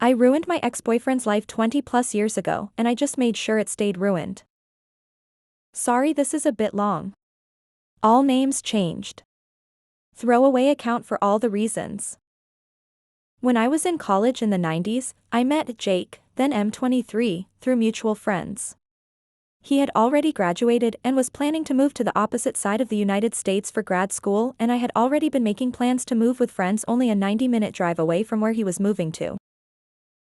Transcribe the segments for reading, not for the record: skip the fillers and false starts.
I ruined my ex-boyfriend's life 20 plus years ago and I just made sure it stayed ruined. Sorry, this is a bit long. All names changed. Throwaway account for all the reasons. When I was in college in the 90s, I met Jake, then M23, through mutual friends. He had already graduated and was planning to move to the opposite side of the United States for grad school, and I had already been making plans to move with friends only a 90-minute drive away from where he was moving to.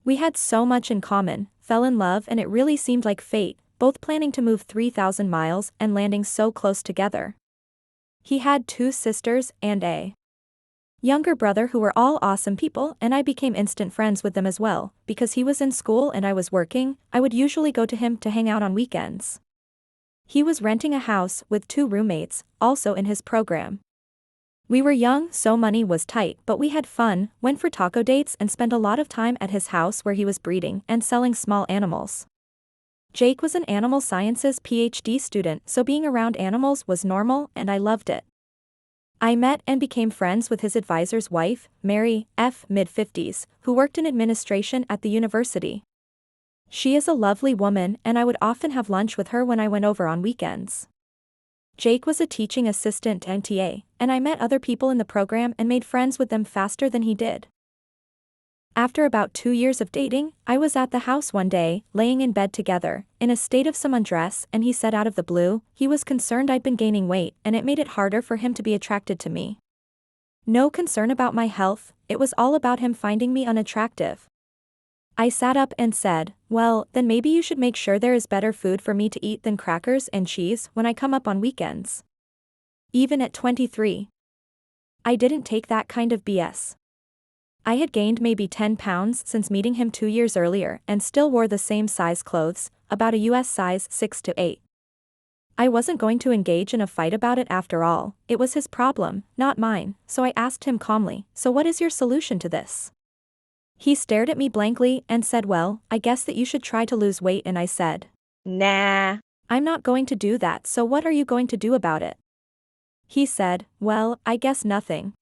We had so much in common, fell in love, and it really seemed like fate, both planning to move 3,000 miles and landing so close together. He had 2 sisters and a younger brother who were all awesome people, and I became instant friends with them as well. Because he was in school and I was working, I would usually go to him to hang out on weekends. He was renting a house with 2 roommates, also in his program. We were young, so money was tight, but we had fun, went for taco dates and spent a lot of time at his house where he was breeding and selling small animals. Jake was an animal sciences PhD student, so being around animals was normal and I loved it. I met and became friends with his advisor's wife, Mary, mid-50s, who worked in administration at the university. She is a lovely woman and I would often have lunch with her when I went over on weekends. Jake was a teaching assistant and TA, and I met other people in the program and made friends with them faster than he did. After about 2 years of dating, I was at the house one day, laying in bed together, in a state of some undress, and he said out of the blue, he was concerned I'd been gaining weight and it made it harder for him to be attracted to me. No concern about my health, it was all about him finding me unattractive. I sat up and said, well, then maybe you should make sure there is better food for me to eat than crackers and cheese when I come up on weekends. Even at 23. I didn't take that kind of BS. I had gained maybe 10 pounds since meeting him 2 years earlier and still wore the same size clothes, about a US size 6 to 8. I wasn't going to engage in a fight about it after all, it was his problem, not mine, so I asked him calmly, so what is your solution to this? He stared at me blankly and said, well, I guess that you should try to lose weight, and I said, nah, I'm not going to do that, so what are you going to do about it? He said, well, I guess nothing.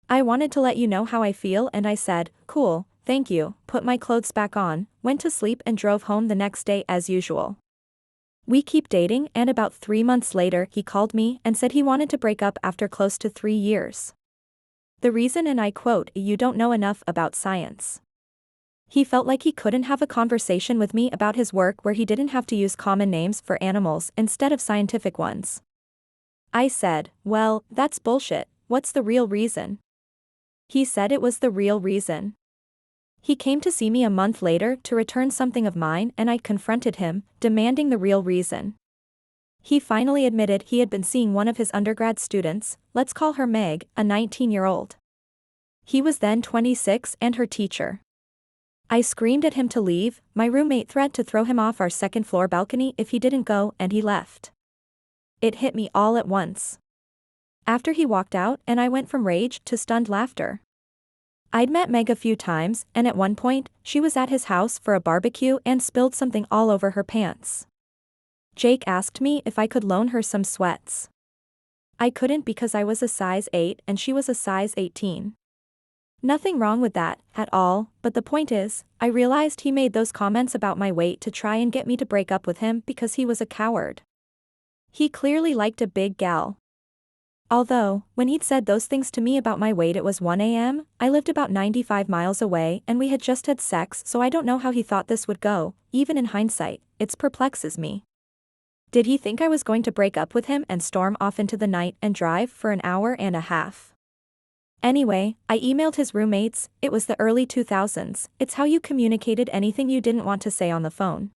I wanted to let you know how I feel and I said, cool, thank you, put my clothes back on, went to sleep and drove home the next day as usual. We keep dating and about 3 months later he called me and said he wanted to break up after close to 3 years. The reason, and I quote, you don't know enough about science. He felt like he couldn't have a conversation with me about his work where he didn't have to use common names for animals instead of scientific ones. I said, well, that's bullshit, what's the real reason? He said it was the real reason. He came to see me a month later to return something of mine and I confronted him, demanding the real reason. He finally admitted he had been seeing one of his undergrad students, let's call her Meg, a 19-year-old. He was then 26 and her teacher. I screamed at him to leave, my roommate threatened to throw him off our second-floor balcony if he didn't go, and he left. It hit me all at once. After he walked out and I went from rage to stunned laughter. I'd met Meg a few times and at one point, she was at his house for a barbecue and spilled something all over her pants. Jake asked me if I could loan her some sweats. I couldn't because I was a size 8 and she was a size 18. Nothing wrong with that, at all, but the point is, I realized he made those comments about my weight to try and get me to break up with him because he was a coward. He clearly liked a big gal. Although, when he'd said those things to me about my weight it was 1 a.m., I lived about 95 miles away and we had just had sex, so I don't know how he thought this would go, even in hindsight, it perplexes me. Did he think I was going to break up with him and storm off into the night and drive for an hour and a half? Anyway, I emailed his roommates, it was the early 2000s, it's how you communicated anything you didn't want to say on the phone.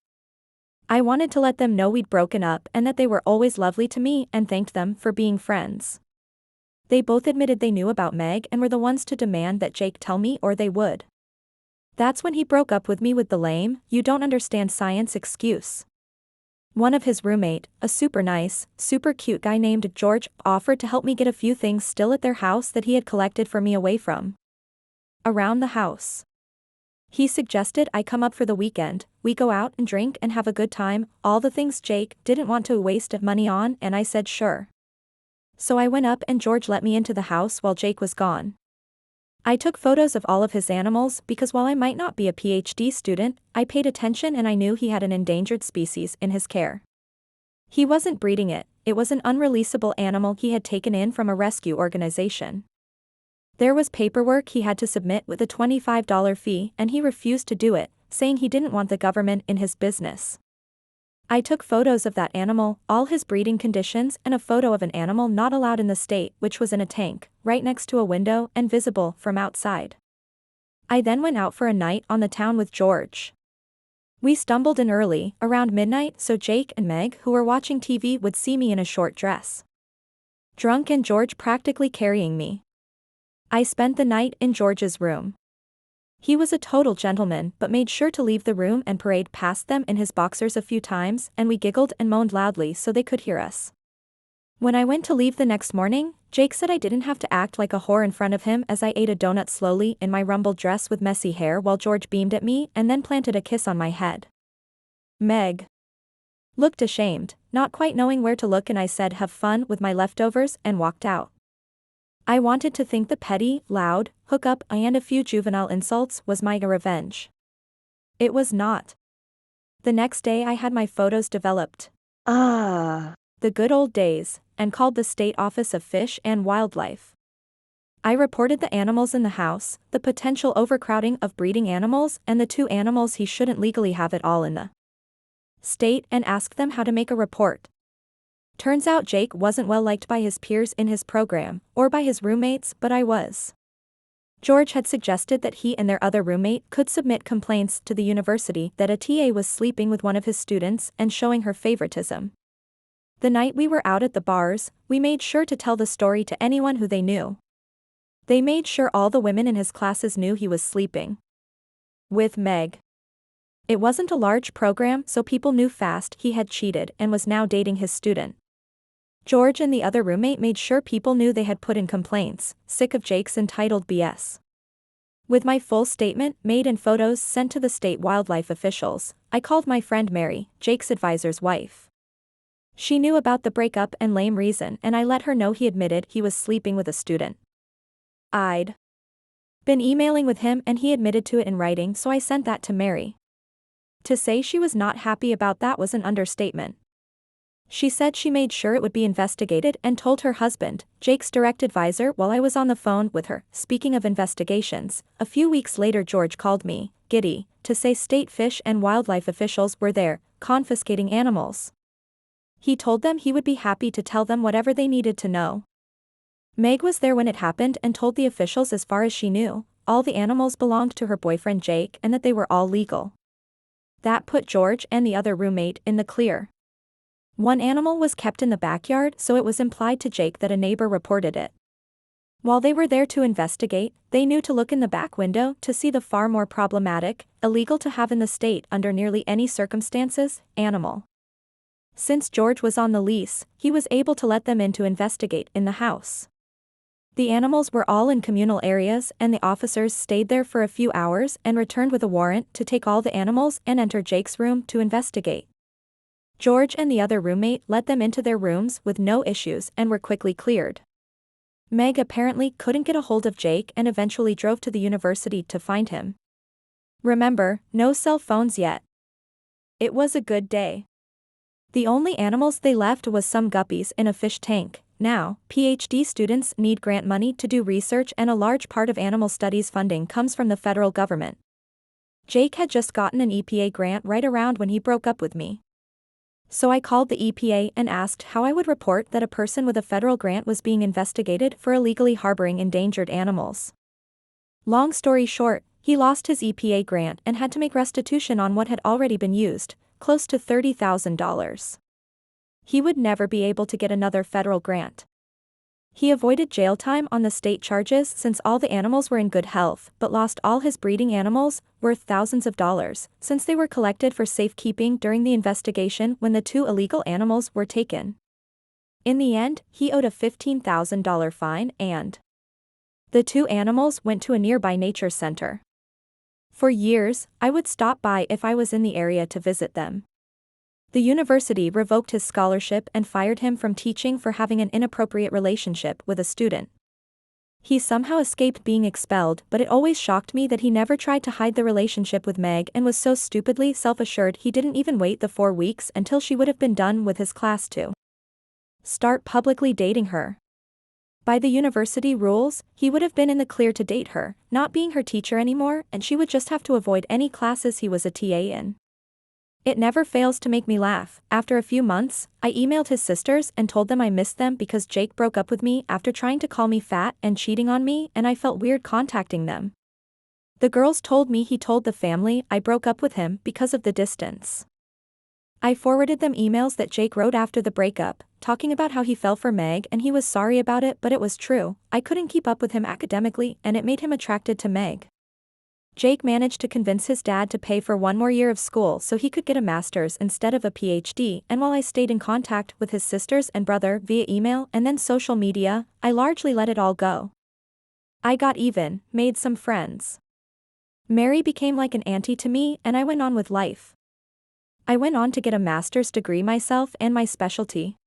I wanted to let them know we'd broken up and that they were always lovely to me and thanked them for being friends. They both admitted they knew about Meg and were the ones to demand that Jake tell me or they would. That's when he broke up with me with the lame, you don't understand science excuse. One of his roommate, a super nice, super cute guy named George, offered to help me get a few things still at their house that he had collected for me away from around the house. He suggested I come up for the weekend, we go out and drink and have a good time, all the things Jake didn't want to waste money on, and I said sure. So I went up and George let me into the house while Jake was gone. I took photos of all of his animals because while I might not be a PhD student, I paid attention and I knew he had an endangered species in his care. He wasn't breeding it, it was an unreleasable animal he had taken in from a rescue organization. There was paperwork he had to submit with a $25 fee and he refused to do it, saying he didn't want the government in his business. I took photos of that animal, all his breeding conditions and a photo of an animal not allowed in the state which was in a tank, right next to a window and visible from outside. I then went out for a night on the town with George. We stumbled in early, around midnight, so Jake and Meg who were watching TV would see me in a short dress. Drunk and George practically carrying me. I spent the night in George's room. He was a total gentleman but made sure to leave the room and parade past them in his boxers a few times and we giggled and moaned loudly so they could hear us. When I went to leave the next morning, Jake said I didn't have to act like a whore in front of him as I ate a donut slowly in my rumpled dress with messy hair while George beamed at me and then planted a kiss on my head. Meg looked ashamed, not quite knowing where to look and I said have fun with my leftovers and walked out. I wanted to think the petty, loud, hookup and a few juvenile insults was my revenge. It was not. The next day I had my photos developed. The good old days, and called the State Office of Fish and Wildlife. I reported the animals in the house, the potential overcrowding of breeding animals and the 2 animals he shouldn't legally have it all in the state and asked them how to make a report. Turns out Jake wasn't well liked by his peers in his program, or by his roommates, but I was. George had suggested that he and their other roommate could submit complaints to the university that a TA was sleeping with one of his students and showing her favoritism. The night we were out at the bars, we made sure to tell the story to anyone who they knew. They made sure all the women in his classes knew he was sleeping with Meg. It wasn't a large program so people knew fast he had cheated and was now dating his student. George and the other roommate made sure people knew they had put in complaints, sick of Jake's entitled BS. With my full statement made and photos sent to the state wildlife officials, I called my friend Mary, Jake's advisor's wife. She knew about the breakup and lame reason and I let her know he admitted he was sleeping with a student. I'd been emailing with him and he admitted to it in writing so I sent that to Mary. To say she was not happy about that was an understatement. She said she made sure it would be investigated and told her husband, Jake's direct advisor, while I was on the phone with her. Speaking of investigations, a few weeks later George called me, giddy, to say state fish and wildlife officials were there, confiscating animals. He told them he would be happy to tell them whatever they needed to know. Meg was there when it happened and told the officials as far as she knew, all the animals belonged to her boyfriend Jake and that they were all legal. That put George and the other roommate in the clear. One animal was kept in the backyard so it was implied to Jake that a neighbor reported it. While they were there to investigate, they knew to look in the back window to see the far more problematic, illegal to have in the state under nearly any circumstances, animal. Since George was on the lease, he was able to let them in to investigate in the house. The animals were all in communal areas and the officers stayed there for a few hours and returned with a warrant to take all the animals and enter Jake's room to investigate. George and the other roommate let them into their rooms with no issues and were quickly cleared. Meg apparently couldn't get a hold of Jake and eventually drove to the university to find him. Remember, no cell phones yet. It was a good day. The only animals they left was some guppies in a fish tank. Now, PhD students need grant money to do research and a large part of animal studies funding comes from the federal government. Jake had just gotten an EPA grant right around when he broke up with me. So I called the EPA and asked how I would report that a person with a federal grant was being investigated for illegally harboring endangered animals. Long story short, he lost his EPA grant and had to make restitution on what had already been used, close to $30,000. He would never be able to get another federal grant. He avoided jail time on the state charges since all the animals were in good health but lost all his breeding animals, worth thousands of dollars, since they were collected for safekeeping during the investigation when the 2 illegal animals were taken. In the end, he owed a $15,000 fine and the 2 animals went to a nearby nature center. For years, I would stop by if I was in the area to visit them. The university revoked his scholarship and fired him from teaching for having an inappropriate relationship with a student. He somehow escaped being expelled, but it always shocked me that he never tried to hide the relationship with Meg and was so stupidly self-assured he didn't even wait the 4 weeks until she would have been done with his class to start publicly dating her. By the university rules, he would have been in the clear to date her, not being her teacher anymore, and she would just have to avoid any classes he was a TA in. It never fails to make me laugh. After a few months, I emailed his sisters and told them I missed them because Jake broke up with me after trying to call me fat and cheating on me, and I felt weird contacting them. The girls told me he told the family I broke up with him because of the distance. I forwarded them emails that Jake wrote after the breakup, talking about how he fell for Meg and he was sorry about it, but it was true. I couldn't keep up with him academically and it made him attracted to Meg. Jake managed to convince his dad to pay for 1 more year of school so he could get a master's instead of a PhD, and while I stayed in contact with his sisters and brother via email and then social media, I largely let it all go. I got even, made some friends. Mary became like an auntie to me and I went on with life. I went on to get a master's degree myself and my specialty: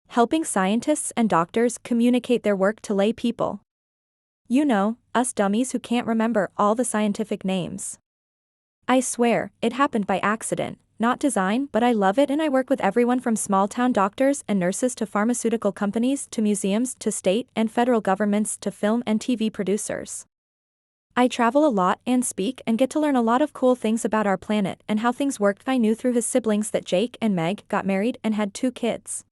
helping scientists and doctors communicate their work to lay people. You know, us dummies who can't remember all the scientific names. I swear, it happened by accident, not design, but I love it and I work with everyone from small-town doctors and nurses to pharmaceutical companies to museums to state and federal governments to film and TV producers. I travel a lot and speak and get to learn a lot of cool things about our planet and how things worked. I knew through his siblings that Jake and Meg got married and had 2 kids.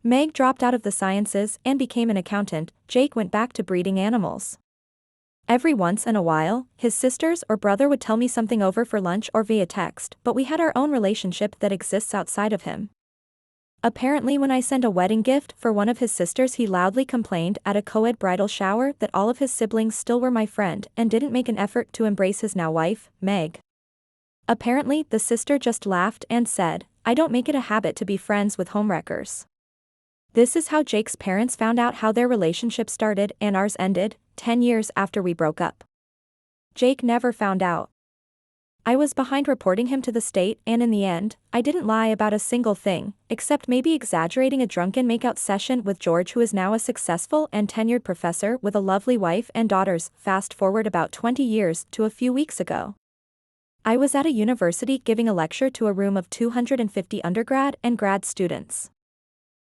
Meg dropped out of the sciences and became an accountant. Jake went back to breeding animals. Every once in a while, his sisters or brother would tell me something over for lunch or via text, but we had our own relationship that exists outside of him. Apparently when I sent a wedding gift for one of his sisters, he loudly complained at a co-ed bridal shower that all of his siblings still were my friend and didn't make an effort to embrace his now wife, Meg. Apparently the sister just laughed and said, "I don't make it a habit to be friends with homewreckers." This is how Jake's parents found out how their relationship started and ours ended, 10 years after we broke up. Jake never found out. I was behind reporting him to the state and in the end, I didn't lie about a single thing, except maybe exaggerating a drunken makeout session with George, who is now a successful and tenured professor with a lovely wife and daughters. Fast forward about 20 years to a few weeks ago. I was at a university giving a lecture to a room of 250 undergrad and grad students.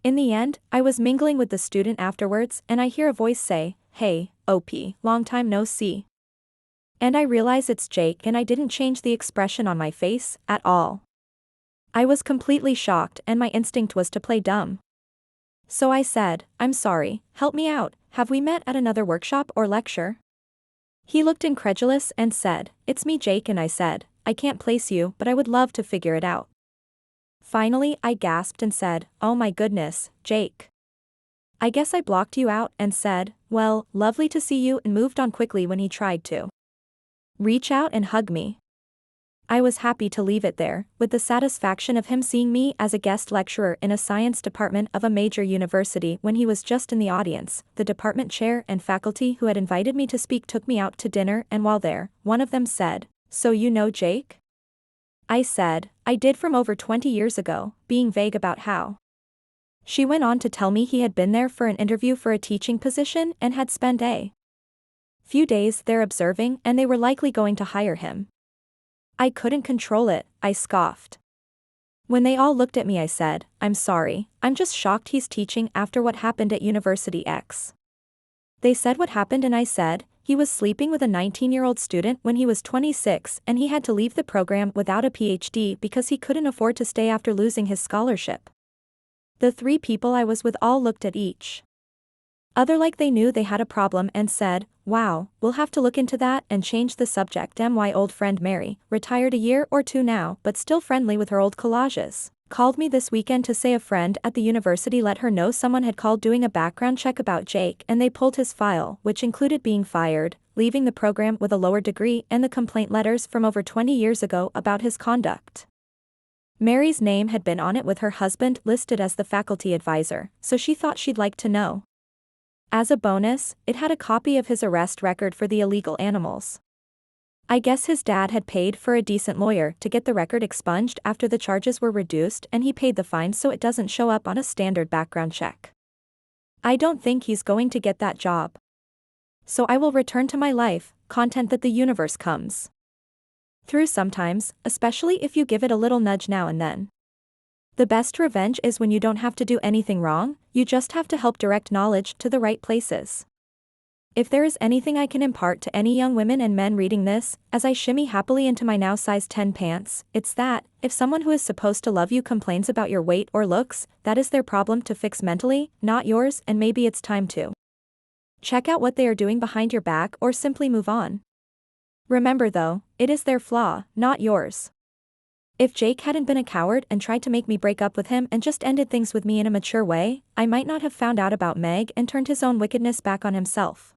In the end, I was mingling with the student afterwards and I hear a voice say, "Hey, OP, long time no see." And I realize it's Jake and I didn't change the expression on my face at all. I was completely shocked and my instinct was to play dumb. So I said, "I'm sorry, help me out, have we met at another workshop or lecture?" He looked incredulous and said, "It's me, Jake," and I said, "I can't place you, but I would love to figure it out." Finally, I gasped and said, "Oh my goodness, Jake. I guess I blocked you out," and said, "Well, lovely to see you," and moved on quickly when he tried to reach out and hug me. I was happy to leave it there, with the satisfaction of him seeing me as a guest lecturer in a science department of a major university when he was just in the audience. The department chair and faculty who had invited me to speak took me out to dinner, and while there, one of them said, "So you know Jake?" I said, "I did, from over 20 years ago," being vague about how. She went on to tell me he had been there for an interview for a teaching position and had spent a few days there observing, and they were likely going to hire him. I couldn't control it, I scoffed. When they all looked at me, I said, "I'm sorry, I'm just shocked he's teaching after what happened at University X." They said what happened and I said, he was sleeping with a 19-year-old student when he was 26 and he had to leave the program without a PhD because he couldn't afford to stay after losing his scholarship. The 3 people I was with all looked at each other like they knew they had a problem and said, "Wow, we'll have to look into that," and change the subject. My old friend Mary, retired a year or 2 now but still friendly with her old collages, called me this weekend to say a friend at the university let her know someone had called doing a background check about Jake and they pulled his file, which included being fired, leaving the program with a lower degree, and the complaint letters from over 20 years ago about his conduct. Mary's name had been on it with her husband listed as the faculty advisor, so she thought she'd like to know. As a bonus, it had a copy of his arrest record for the illegal animals. I guess his dad had paid for a decent lawyer to get the record expunged after the charges were reduced, and he paid the fine so it doesn't show up on a standard background check. I don't think he's going to get that job. So I will return to my life, content that the universe comes through sometimes, especially if you give it a little nudge now and then. The best revenge is when you don't have to do anything wrong, you just have to help direct knowledge to the right places. If there is anything I can impart to any young women and men reading this, as I shimmy happily into my now size 10 pants, it's that, if someone who is supposed to love you complains about your weight or looks, that is their problem to fix mentally, not yours, and maybe it's time to check out what they are doing behind your back or simply move on. Remember though, it is their flaw, not yours. If Jake hadn't been a coward and tried to make me break up with him and just ended things with me in a mature way, I might not have found out about Meg and turned his own wickedness back on himself.